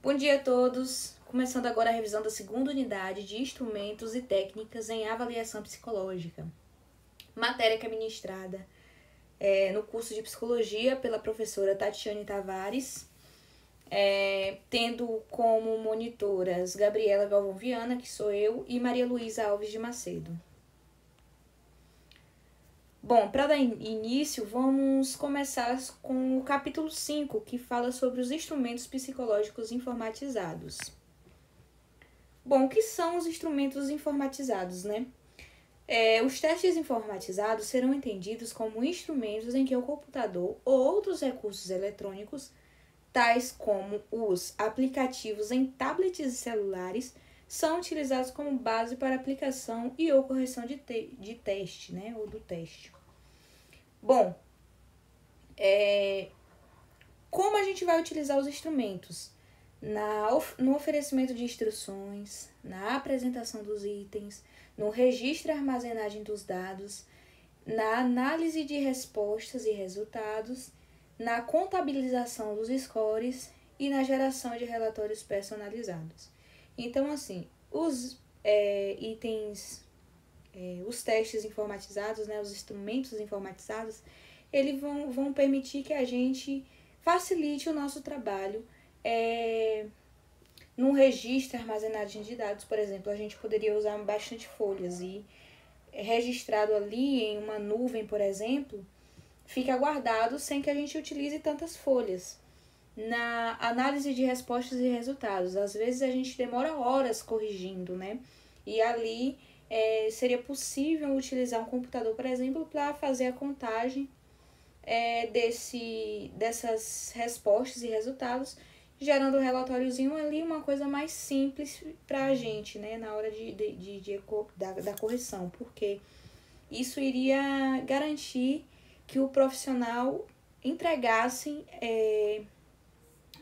Bom dia a todos! Começando agora a revisão da segunda unidade de Instrumentos e Técnicas em Avaliação Psicológica. Matéria que é ministrada no curso de Psicologia pela professora Tatiane Tavares, tendo como monitoras Gabriela Galvão Viana, que sou eu, e Maria Luísa Alves de Macedo. Bom, para dar início, vamos começar com o capítulo 5, que fala sobre os instrumentos psicológicos informatizados. Bom, o que são os instrumentos informatizados, né? Os testes informatizados serão entendidos como instrumentos em que o computador ou outros recursos eletrônicos, tais como os aplicativos em tablets e celulares, são utilizados como base para aplicação e ou correção de teste, né? Ou do teste. Bom, como a gente vai utilizar os instrumentos? No oferecimento de instruções, na apresentação dos itens, no registro e armazenagem dos dados, na análise de respostas e resultados, na contabilização dos scores e na geração de relatórios personalizados. Então, assim, os os testes informatizados, né, os instrumentos informatizados, eles vão permitir que a gente facilite o nosso trabalho no registro e armazenagem de dados. Por exemplo, a gente poderia usar bastante folhas e registrado ali em uma nuvem, por exemplo, fica guardado sem que a gente utilize tantas folhas. Na análise de respostas e resultados, às vezes a gente demora horas corrigindo, né? E ali seria possível utilizar um computador, por exemplo, para fazer a contagem dessas respostas e resultados, gerando um relatóriozinho ali, uma coisa mais simples para a gente, né, na hora da correção, porque isso iria garantir que o profissional entregasse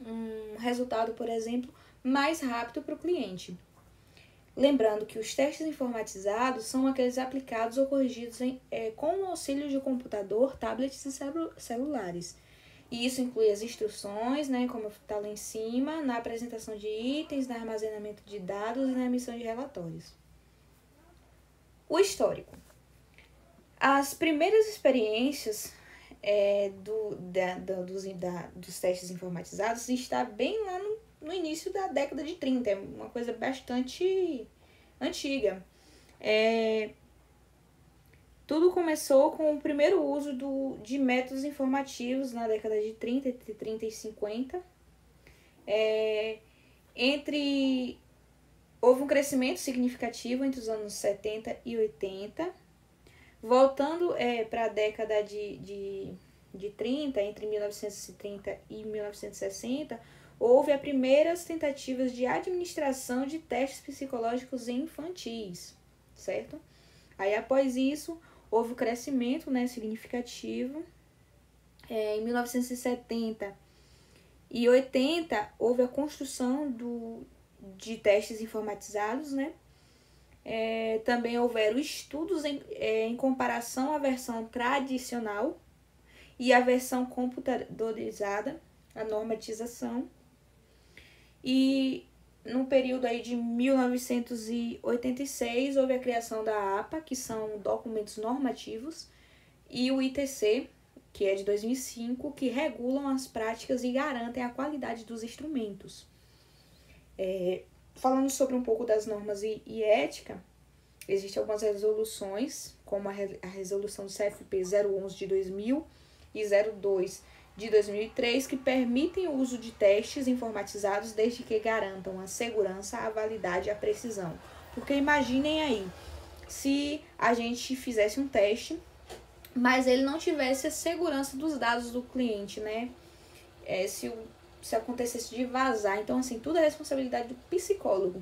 um resultado, por exemplo, mais rápido para o cliente. Lembrando que os testes informatizados são aqueles aplicados ou corrigidos com o auxílio de computador, tablets e celulares. E isso inclui as instruções, né, como está lá em cima, na apresentação de itens, no armazenamento de dados e na emissão de relatórios. O histórico. As primeiras experiências dos testes informatizados está bem lá no início da década de 30, é uma coisa bastante antiga. Tudo começou com o primeiro uso de métodos informativos na década de 30, entre 30 e 50. Houve um crescimento significativo entre os anos 70 e 80. Voltando para a década de 30, entre 1930 e 1960, houve as primeiras tentativas de administração de testes psicológicos infantis, certo? Aí, após isso, houve um crescimento, né, significativo. Em 1970 e 80, houve a construção de testes informatizados, né? Também houveram estudos em comparação à versão tradicional e à versão computadorizada, a normatização. E no período aí de 1986, houve a criação da APA, que são documentos normativos, e o ITC, que é de 2005, que regulam as práticas e garantem a qualidade dos instrumentos. Falando sobre um pouco das normas e ética, existem algumas resoluções, como a resolução do CFP 011 de 2000 e 02 de 2003, que permitem o uso de testes informatizados desde que garantam a segurança, a validade e a precisão. Porque imaginem aí, se a gente fizesse um teste, mas ele não tivesse a segurança dos dados do cliente, né? Se acontecesse de vazar. Então, assim, tudo é responsabilidade do psicólogo.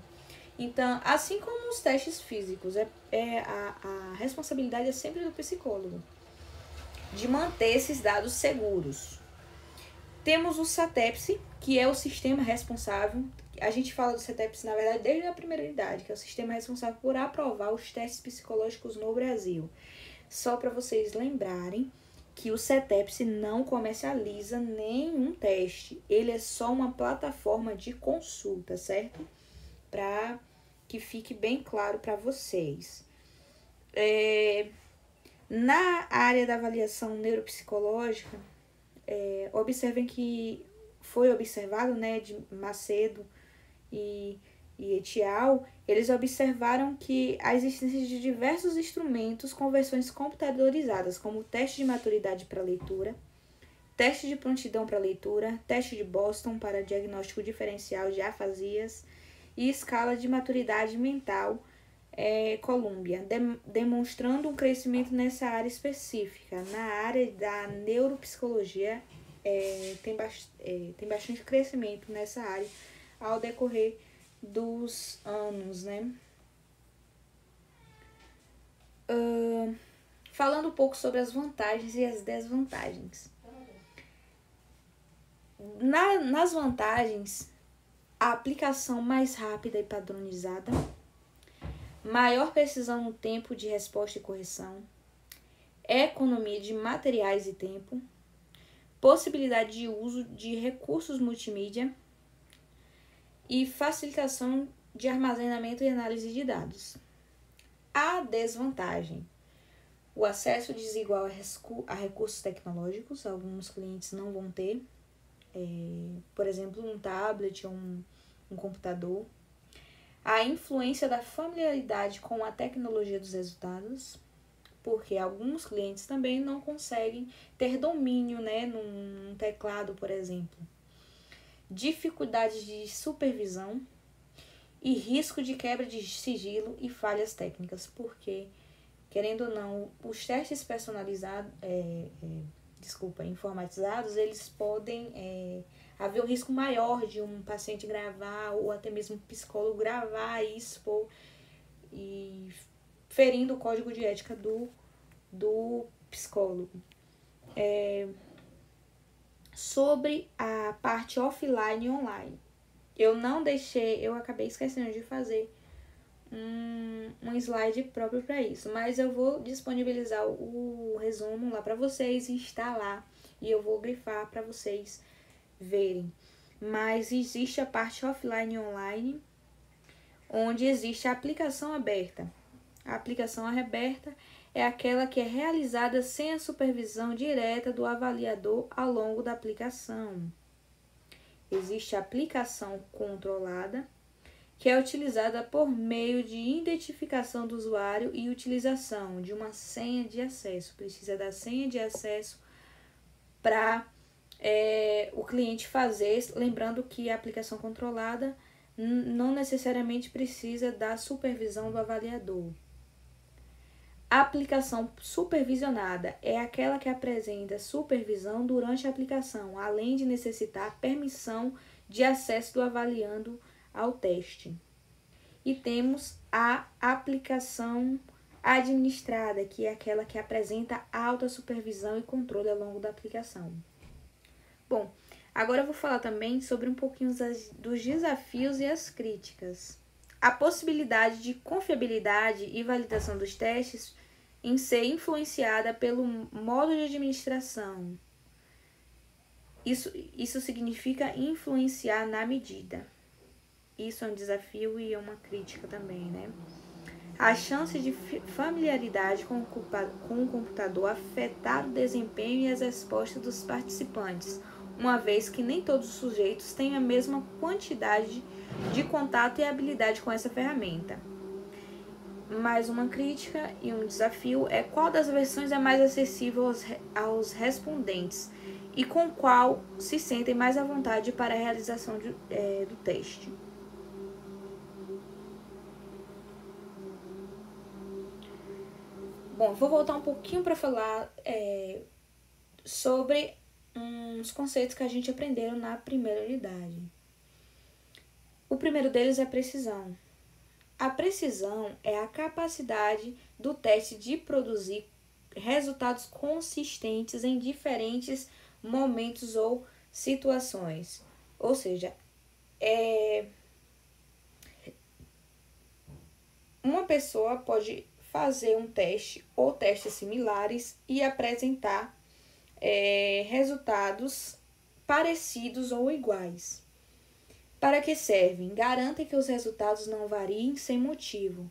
Então, assim como os testes físicos, a responsabilidade é sempre do psicólogo, de manter esses dados seguros. Temos o CETEPS, que é o sistema responsável. A gente fala do CETEPS, na verdade, desde a primeira unidade, que é o sistema responsável por aprovar os testes psicológicos no Brasil. Só para vocês lembrarem que o CETEPS não comercializa nenhum teste. Ele é só uma plataforma de consulta, certo? Para que fique bem claro para vocês. Na área da avaliação neuropsicológica, observem que foi observado, né, de Macedo e et al., eles observaram que a existência de diversos instrumentos com versões computadorizadas, como teste de maturidade para leitura, teste de prontidão para leitura, teste de Boston para diagnóstico diferencial de afasias e escala de maturidade mental Columbia, demonstrando um crescimento nessa área específica. Na área da neuropsicologia, tem bastante crescimento nessa área ao decorrer dos anos, né? Falando um pouco sobre as vantagens e as desvantagens. Nas vantagens, a aplicação mais rápida e padronizada, maior precisão no tempo de resposta e correção, economia de materiais e tempo, possibilidade de uso de recursos multimídia e facilitação de armazenamento e análise de dados. A desvantagem: o acesso desigual a recursos tecnológicos. Alguns clientes não vão ter, por exemplo, um tablet ou um computador. A influência da familiaridade com a tecnologia dos resultados, porque alguns clientes também não conseguem ter domínio, né, num teclado, por exemplo. Dificuldades de supervisão e risco de quebra de sigilo e falhas técnicas, porque, querendo ou não, os testes informatizados, eles podem haver um risco maior de um paciente gravar ou até mesmo um psicólogo gravar e expor, e ferindo o código de ética do psicólogo. Sobre a parte offline e online, eu acabei esquecendo de fazer um slide próprio para isso, mas eu vou disponibilizar o resumo lá para vocês e está lá, e eu vou grifar para vocês verem. Mas existe a parte offline e online, onde existe a aplicação aberta. A aplicação aberta é aquela que é realizada sem a supervisão direta do avaliador ao longo da aplicação. Existe a aplicação controlada, que é utilizada por meio de identificação do usuário e utilização de uma senha de acesso. Precisa da senha de acesso para o cliente fazer, lembrando que a aplicação controlada não necessariamente precisa da supervisão do avaliador. A aplicação supervisionada é aquela que apresenta supervisão durante a aplicação, além de necessitar permissão de acesso do avaliando ao teste. E temos a aplicação administrada, que é aquela que apresenta alta supervisão e controle ao longo da aplicação. Bom, agora eu vou falar também sobre um pouquinho dos desafios e as críticas. A possibilidade de confiabilidade e validação dos testes em ser influenciada pelo modo de administração. Isso significa influenciar na medida. Isso é um desafio e é uma crítica também, né? A chance de familiaridade com o computador afetar o desempenho e as respostas dos participantes, uma vez que nem todos os sujeitos têm a mesma quantidade de contato e habilidade com essa ferramenta. Mais uma crítica e um desafio é qual das versões é mais acessível aos respondentes e com qual se sentem mais à vontade para a realização do teste. Bom, vou voltar um pouquinho para falar sobre uns conceitos que a gente aprendeu na primeira unidade. O primeiro deles é precisão. A precisão é a capacidade do teste de produzir resultados consistentes em diferentes momentos ou situações. Ou seja, uma pessoa pode fazer um teste ou testes similares e apresentar resultados parecidos ou iguais. Para que servem? Garanta que os resultados não variem sem motivo.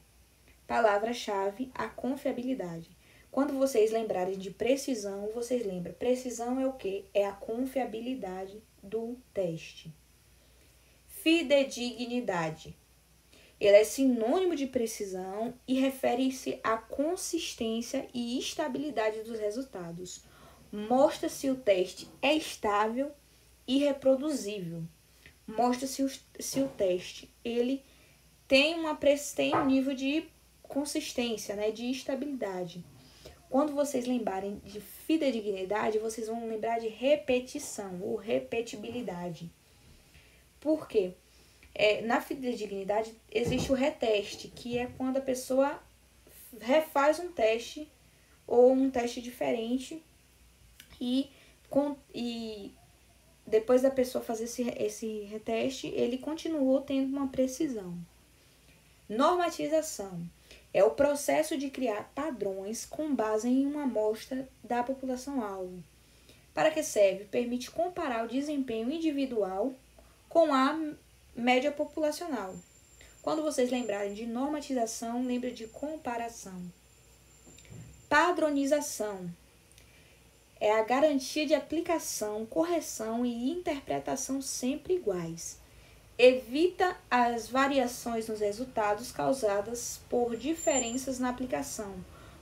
Palavra-chave, a confiabilidade. Quando vocês lembrarem de precisão, vocês lembram. Precisão é o quê? É a confiabilidade do teste. Fidedignidade. Ele é sinônimo de precisão e refere-se à consistência e estabilidade dos resultados. Mostra se o teste é estável e reproduzível. Mostra se o teste ele tem um nível de consistência, né, de estabilidade. Quando vocês lembrarem de fidedignidade, vocês vão lembrar de repetição ou repetibilidade. Por quê? Na fidedignidade existe o reteste, que é quando a pessoa refaz um teste ou um teste diferente e depois da pessoa fazer esse reteste, ele continuou tendo uma precisão. Normatização é o processo de criar padrões com base em uma amostra da população-alvo. Para que serve? Permite comparar o desempenho individual com a média populacional. Quando vocês lembrarem de normatização, lembre de comparação. Padronização é a garantia de aplicação, correção e interpretação sempre iguais. Evita as variações nos resultados causadas por diferenças na aplicação.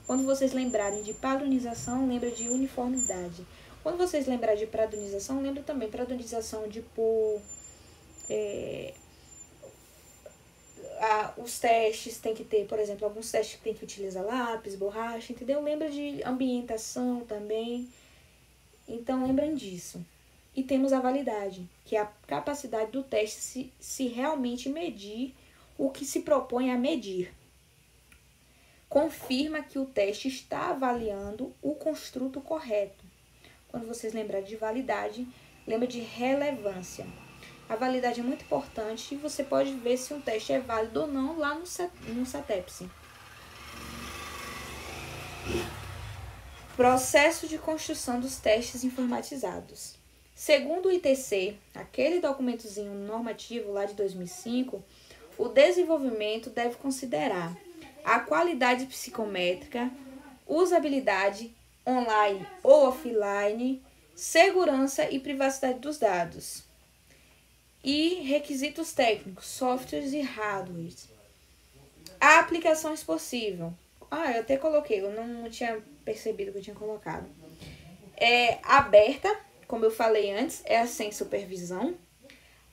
Quando vocês lembrarem de padronização, lembre de uniformidade. Quando vocês lembrarem de padronização, lembre também padronização de por os testes tem que ter, por exemplo, alguns testes que tem que utilizar lápis, borracha, entendeu? Lembra de ambientação também. Então, lembrem disso. E temos a validade, que é a capacidade do teste se realmente medir o que se propõe a medir. Confirma que o teste está avaliando o construto correto. Quando vocês lembrarem de validade, lembra de relevância. A validade é muito importante e você pode ver se um teste é válido ou não lá no CETEPS. Processo de construção dos testes informatizados. Segundo o ITC, aquele documentozinho normativo lá de 2005, o desenvolvimento deve considerar a qualidade psicométrica, usabilidade online ou offline, segurança e privacidade dos dados. E requisitos técnicos, softwares e hardwares. A aplicação possível. Eu até coloquei, eu não tinha percebido que eu tinha colocado. É aberta, como eu falei antes, é a sem supervisão.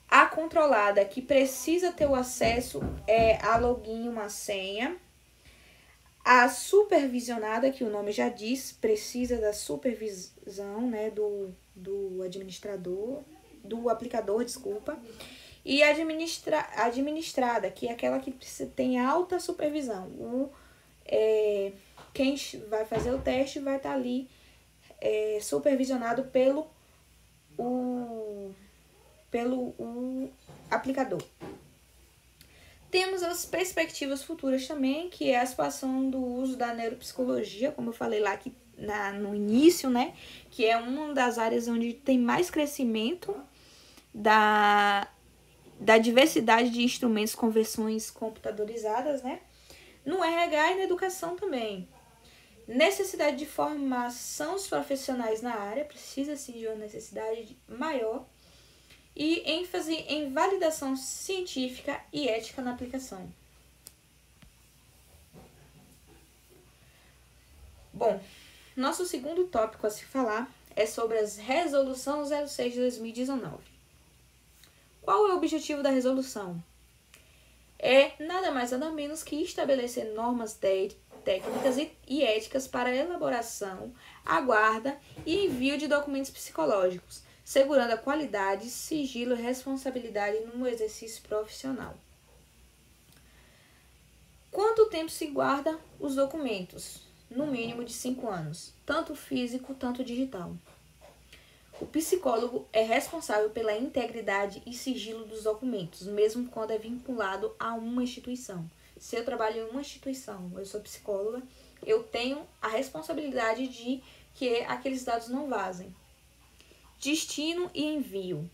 A controlada, que precisa ter o acesso, é a login, uma senha. A supervisionada, que o nome já diz, precisa da supervisão, né, do administrador, do aplicador, desculpa. E administrada, que é aquela que tem alta supervisão. Quem vai fazer o teste vai estar ali supervisionado pelo aplicador. Temos as perspectivas futuras também, que é a situação do uso da neuropsicologia, como eu falei lá no início, né? Que é uma das áreas onde tem mais crescimento da diversidade de instrumentos com versões computadorizadas, né? No RH e na educação também. Necessidade de formação dos profissionais na área, precisa-se de uma necessidade maior. E ênfase em validação científica e ética na aplicação. Bom, nosso segundo tópico a se falar é sobre a Resolução 06 de 2019. Qual é o objetivo da resolução? É nada mais nada menos que estabelecer normas técnicas e éticas para a elaboração, a guarda e envio de documentos psicológicos, segurando a qualidade, sigilo e responsabilidade no exercício profissional. Quanto tempo se guarda os documentos? No mínimo de 5 anos, tanto físico, tanto digital. O psicólogo é responsável pela integridade e sigilo dos documentos, mesmo quando é vinculado a uma instituição. Se eu trabalho em uma instituição, eu sou psicóloga, eu tenho a responsabilidade de que aqueles dados não vazem. Destino e envio.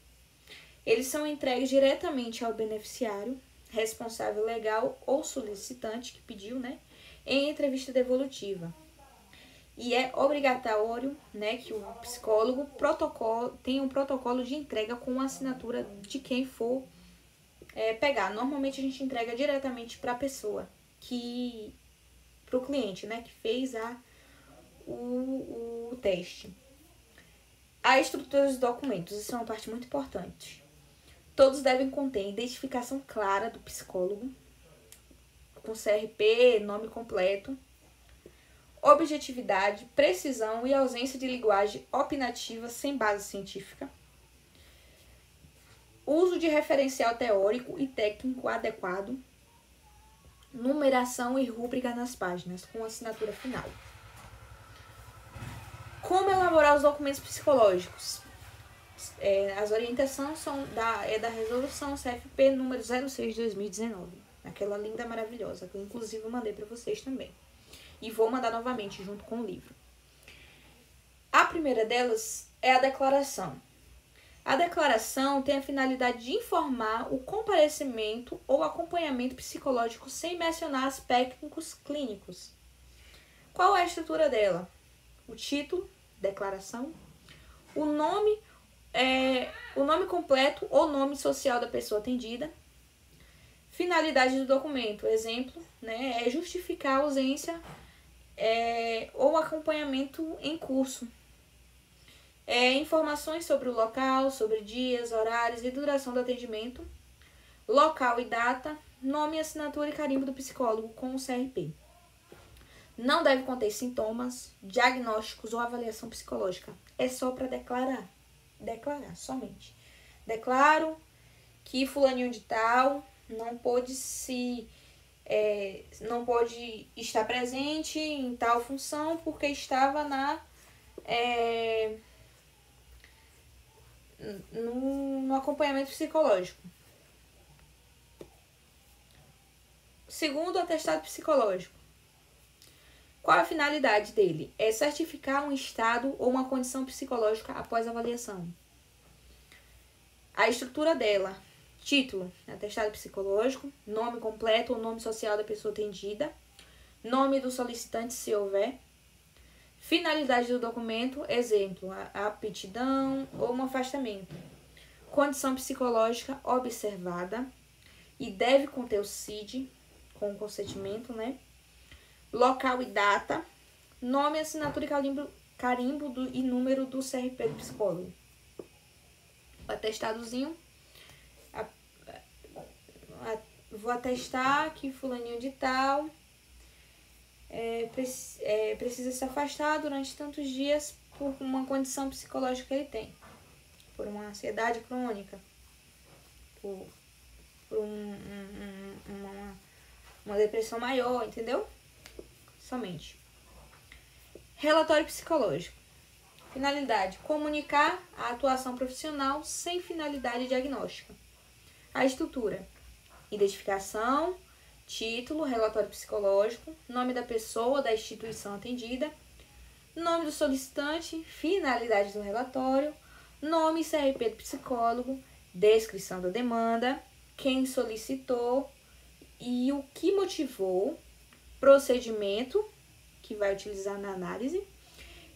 Eles são entregues diretamente ao beneficiário, responsável legal ou solicitante que pediu, né, em entrevista devolutiva. E é obrigatório, né, que o psicólogo tenha um protocolo de entrega com a assinatura de quem for pegar. Normalmente a gente entrega diretamente para a pessoa, para o cliente, né, que fez o teste. A estrutura dos documentos, isso é uma parte muito importante. Todos devem conter identificação clara do psicólogo, com CRP, nome completo, objetividade, precisão e ausência de linguagem opinativa sem base científica, uso de referencial teórico e técnico adequado, numeração e rúbrica nas páginas, com assinatura final. Como elaborar os documentos psicológicos? As orientações são da resolução CFP número 06 de 2019. Aquela linda, maravilhosa, que eu inclusive mandei para vocês também. E vou mandar novamente junto com o livro. A primeira delas é a declaração. A declaração tem a finalidade de informar o comparecimento ou acompanhamento psicológico sem mencionar aspectos clínicos. Qual é a estrutura dela? O título, declaração, o nome completo ou nome social da pessoa atendida, finalidade do documento, exemplo, né, é justificar a ausência ou acompanhamento em curso. Informações sobre o local, sobre dias, horários e duração do atendimento, local e data, nome, assinatura e carimbo do psicólogo com o CRP. Não deve conter sintomas, diagnósticos ou avaliação psicológica. É só para declarar. Declarar, somente. Declaro que fulaninho de tal não pôde estar presente em tal função porque estava no acompanhamento psicológico. Segundo, atestado psicológico. Qual a finalidade dele? É certificar um estado ou uma condição psicológica após avaliação. A estrutura dela: título, atestado psicológico, nome completo ou nome social da pessoa atendida, nome do solicitante se houver, finalidade do documento, exemplo, a aptidão ou um afastamento, condição psicológica observada e deve conter o CID, com o consentimento, né? Local e data, nome, assinatura e carimbo e número do CRP do psicólogo. O atestadozinho, vou atestar que fulaninho de tal precisa se afastar durante tantos dias por uma condição psicológica que ele tem, por uma ansiedade crônica, por uma depressão maior, entendeu? Somente. Relatório psicológico. Finalidade: comunicar a atuação profissional sem finalidade diagnóstica. A estrutura: identificação, título, relatório psicológico, nome da pessoa, da instituição atendida, nome do solicitante, finalidade do relatório, nome e CRP do psicólogo, descrição da demanda, quem solicitou e o que motivou, procedimento que vai utilizar na análise,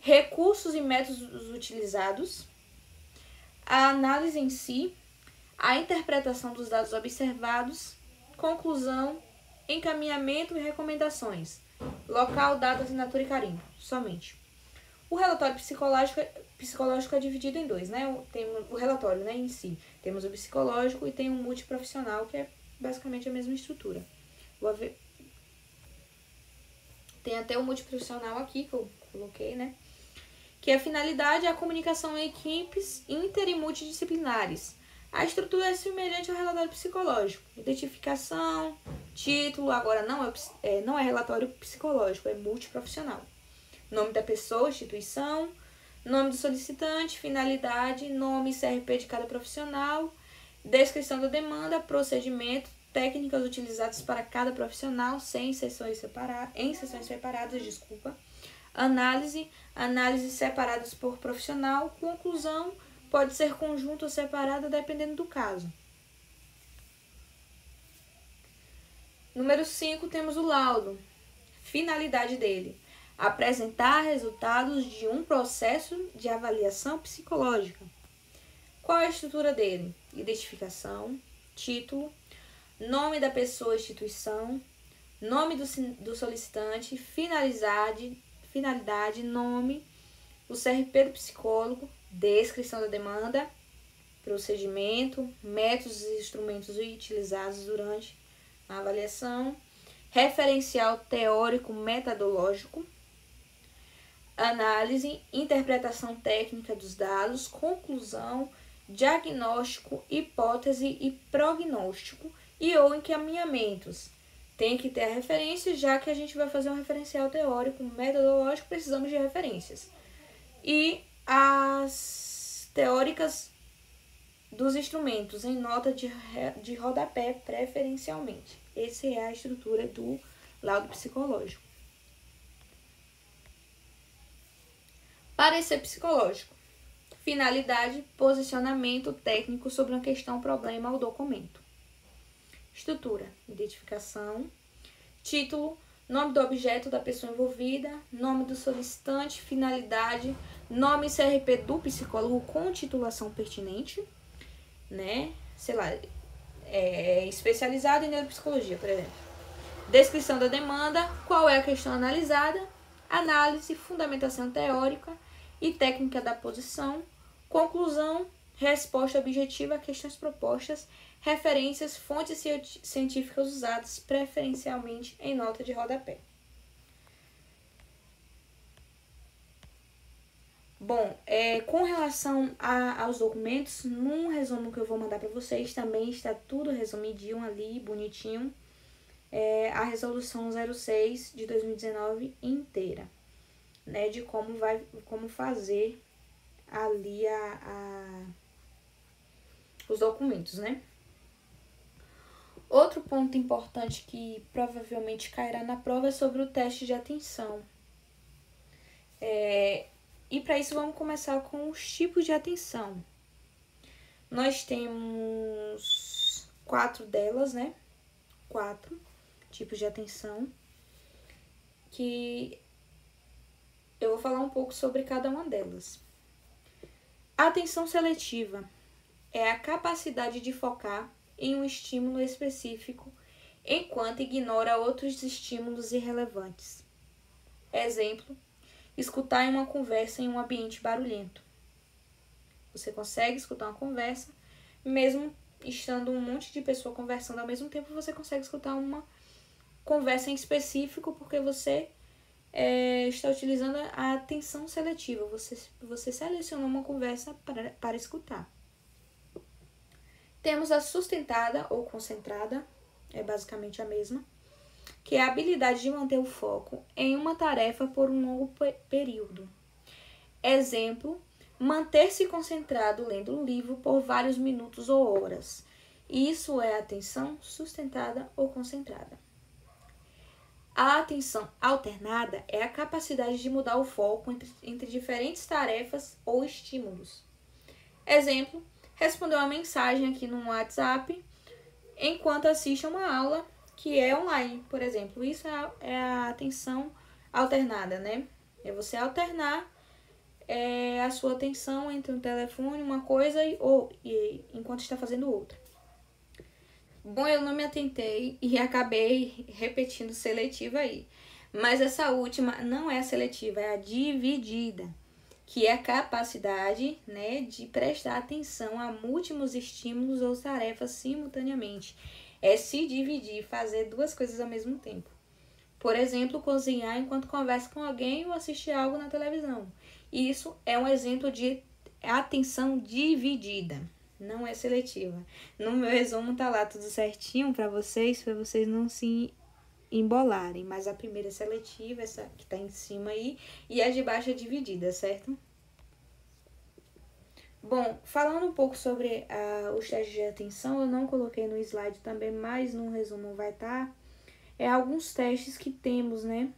recursos e métodos utilizados, a análise em si, a interpretação dos dados observados, conclusão, encaminhamento e recomendações, local, data, assinatura e carimbo, somente. O relatório psicológico é dividido em dois, né? Tem o relatório, né, em si. Temos o psicológico e tem o multiprofissional, que é basicamente a mesma estrutura. Vou ver. Tem até o multiprofissional aqui que eu coloquei, né? Que a finalidade é a comunicação em equipes inter e multidisciplinares. A estrutura é semelhante ao relatório psicológico. Identificação, título, agora não é relatório psicológico, é multiprofissional. Nome da pessoa, instituição, nome do solicitante, finalidade, nome e CRP de cada profissional, descrição da demanda, procedimento, técnicas utilizadas para cada profissional, em sessões separadas, Análise separadas por profissional. Conclusão, pode ser conjunto ou separada, dependendo do caso. Número 5, temos o laudo. Finalidade dele: apresentar resultados de um processo de avaliação psicológica. Qual é a estrutura dele? Identificação, título, nome da pessoa ou instituição, nome do solicitante, finalidade, nome, o CRP do psicólogo, descrição da demanda, procedimento, métodos e instrumentos utilizados durante a avaliação, referencial teórico metodológico, análise, interpretação técnica dos dados, conclusão, diagnóstico, hipótese e prognóstico e ou encaminhamentos. Tem que ter a referência, já que a gente vai fazer um referencial teórico, metodológico, precisamos de referências. E as teóricas dos instrumentos em nota de rodapé, preferencialmente. Essa é a estrutura do laudo psicológico. Parecer psicológico. Finalidade, posicionamento técnico sobre uma questão, problema ou documento. Estrutura, identificação, título, nome do objeto da pessoa envolvida, nome do solicitante, finalidade, nome e CRP do psicólogo com titulação pertinente, né? Sei lá, especializado em neuropsicologia, por exemplo. Descrição da demanda, qual é a questão analisada, análise, fundamentação teórica e técnica da posição, conclusão, resposta objetiva a questões propostas, referências, fontes científicas usadas, preferencialmente em nota de rodapé. Bom, com relação aos documentos, num resumo que eu vou mandar para vocês, também está tudo resumidinho ali, bonitinho, a resolução 06 de 2019 inteira, né, de como fazer ali os documentos, né. Outro ponto importante que provavelmente cairá na prova é sobre o teste de atenção. E para isso vamos começar com os tipos de atenção. Nós temos 4 delas, né? 4 tipos de atenção, que eu vou falar um pouco sobre cada uma delas. A atenção seletiva é a capacidade de focar em um estímulo específico enquanto ignora outros estímulos irrelevantes. Exemplo: escutar em uma conversa em um ambiente barulhento. Você consegue escutar uma conversa, mesmo estando um monte de pessoa conversando ao mesmo tempo, você consegue escutar uma conversa em específico, porque você está utilizando a atenção seletiva. Você selecionou uma conversa para escutar. Temos a sustentada ou concentrada, é basicamente a mesma, que é a habilidade de manter o foco em uma tarefa por um longo período. Exemplo: manter-se concentrado lendo um livro por vários minutos ou horas. Isso é atenção sustentada ou concentrada. A atenção alternada é a capacidade de mudar o foco entre diferentes tarefas ou estímulos. Exemplo: responder uma mensagem aqui no WhatsApp enquanto assiste a uma aula que é online, por exemplo. Isso é a atenção alternada, né? É você alternar a sua atenção entre um telefone, uma coisa, e enquanto está fazendo outra. Bom, eu não me atentei e acabei repetindo seletiva aí. Mas essa última não é a seletiva, é a dividida, que é a capacidade, né, de prestar atenção a múltiplos estímulos ou tarefas simultaneamente. É se dividir, fazer 2 coisas ao mesmo tempo. Por exemplo, cozinhar enquanto conversa com alguém ou assistir algo na televisão. Isso é um exemplo de atenção dividida, não é seletiva. No meu resumo tá lá tudo certinho para vocês não se embolarem. Mas a primeira é seletiva, essa que tá em cima aí, e a de baixo é dividida, certo? Bom, falando um pouco sobre os testes de atenção, eu não coloquei no slide também, mas no resumo vai estar. Alguns testes que temos, né?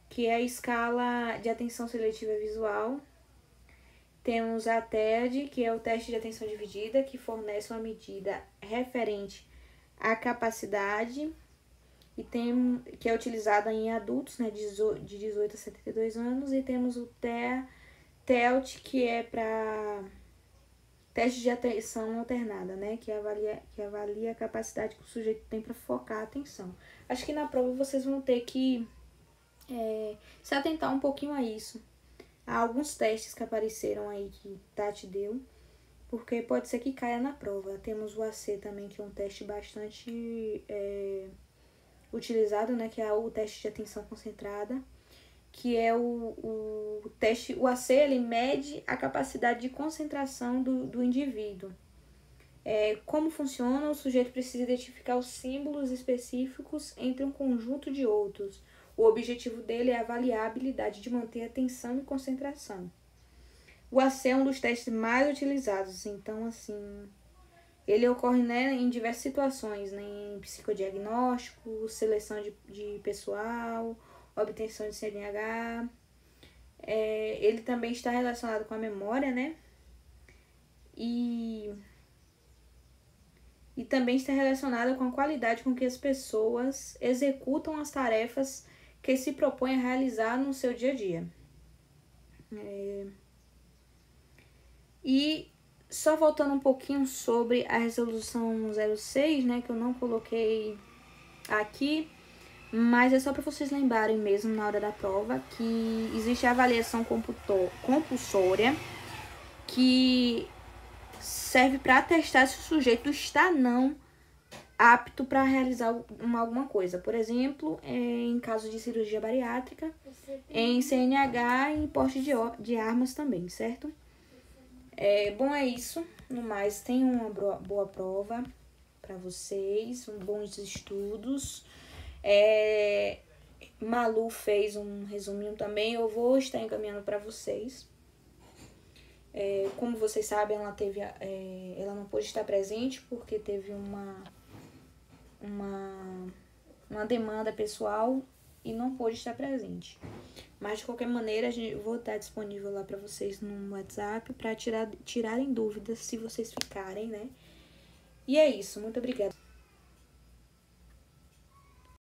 que é a escala de atenção seletiva visual. Temos a TED, que é o teste de atenção dividida, que fornece uma medida referente à capacidade e que é utilizada em adultos, né, de 18 a 72 anos. E temos o TELT, que é para teste de atenção alternada, né, que avalia a capacidade que o sujeito tem para focar a atenção. Acho que na prova vocês vão ter que se atentar um pouquinho a isso. Há alguns testes que apareceram aí que Tati deu, porque pode ser que caia na prova. Temos o AC também, que é um teste bastante utilizado, né? Que é o teste de atenção concentrada, que é o teste. O AC, ele mede a capacidade de concentração do indivíduo. Como funciona? O sujeito precisa identificar os símbolos específicos entre um conjunto de outros. O objetivo dele é avaliar a habilidade de manter atenção e concentração. O AC é um dos testes mais utilizados, então, assim, ele ocorre, né, em diversas situações, né, em psicodiagnóstico, seleção de pessoal, obtenção de CNH. Ele também está relacionado com a memória, né, e também está relacionado com a qualidade com que as pessoas executam as tarefas que se propõem a realizar no seu dia a dia. E só voltando um pouquinho sobre a resolução 06, né, que eu não coloquei aqui, mas é só para vocês lembrarem mesmo na hora da prova que existe a avaliação compulsória, que serve para testar se o sujeito está não apto para realizar alguma coisa. Por exemplo, em caso de cirurgia bariátrica, em CNH e em porte de armas também, certo? Bom, é isso. No mais, tenham uma boa prova para vocês, bons estudos. Malu fez um resuminho também, eu vou estar encaminhando para vocês. Como vocês sabem, ela não pôde estar presente porque teve uma demanda pessoal e não pôde estar presente. Mas, de qualquer maneira, eu vou estar disponível lá para vocês no WhatsApp para tirarem dúvidas se vocês ficarem, né? E é isso. Muito obrigada.